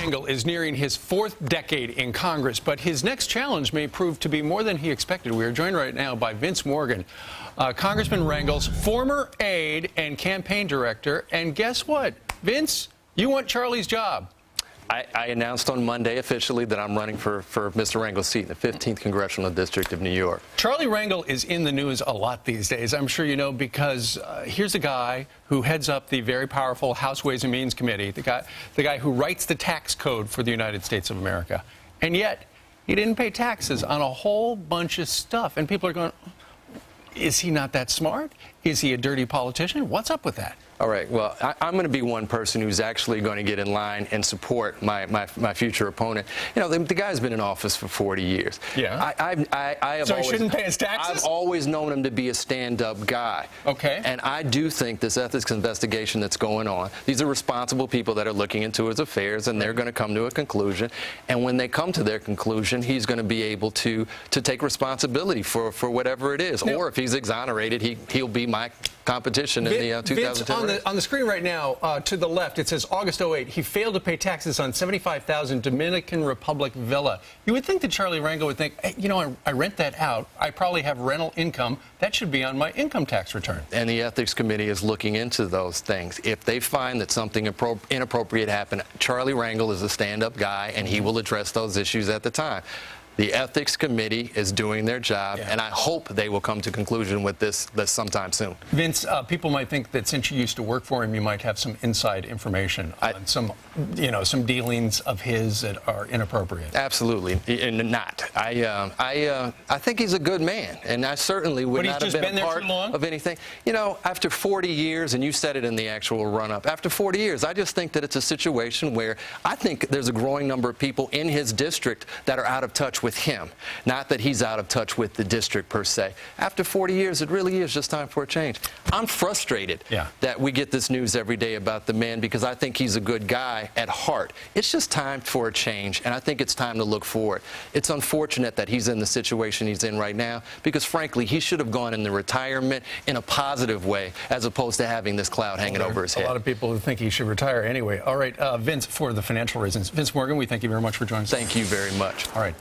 Rangel is nearing his fourth decade in Congress, but his next challenge may prove to be more than he expected. We are joined right now by Vince Morgan, Congressman Rangel's former aide and campaign director. And guess what? Vince, you want Charlie's job. I announced on Monday officially that I'm running for Mr. Rangel's seat in the 15th Congressional District of New York. Charlie Rangel is in the news a lot these days, I'm sure you know, because here's a guy who heads up the very powerful House Ways and Means Committee, the guy who writes the tax code for the United States of America. And yet, he didn't pay taxes on a whole bunch of stuff. And people are going, is he not that smart? Is he a dirty politician? What's up with that? All right. Well, I'm going to be one person who's actually going to get in line and support my future opponent. You know, the guy's been in office for 40 years. Yeah. So he shouldn't pay his taxes? I've always known him to be a stand-up guy. Okay. And I do think this ethics investigation that's going on, these are responsible people that are looking into his affairs, and they're going to come to a conclusion. And when they come to their conclusion, he's going to be able to take responsibility for whatever it is. Now, or if he's exonerated, he'll be my competition in the 2010. On the screen right now, to the left, it says August 08, he failed to pay taxes on $75,000 Dominican Republic villa. You would think that Charlie Rangel would think, hey, you know, I rent that out. I probably have rental income. That should be on my income tax return. And the Ethics Committee is looking into those things. If they find that something inappropriate happened, Charlie Rangel is a stand-up guy, and he will address those issues at the time. The Ethics Committee is doing their job, and I hope they will come to conclusion with this sometime soon. Vince, people might think that since you used to work for him, you might have some inside information on some dealings of his that are inappropriate. Absolutely, and not. I think he's a good man, and I certainly would not have been a part of anything. You know, after 40 years, and you said it in the actual run-up, after 40 years, I just think that it's a situation where I think there's a growing number of people in his district that are out of touch with him, not that he's out of touch with the district per se. After 40 years, it really is just time for a change. I'm frustrated that we get this news every day about the man, because I think he's a good guy at heart. It's just time for a change, and I think it's time to look forward. It's unfortunate that he's in the situation he's in right now, because frankly, he should have gone into retirement in a positive way, as opposed to having this cloud hanging over his head. A lot of people who think he should retire anyway. All right, Vince, for the financial reasons. Vince Morgan, we thank you very much for joining us. Thank you very much. All right.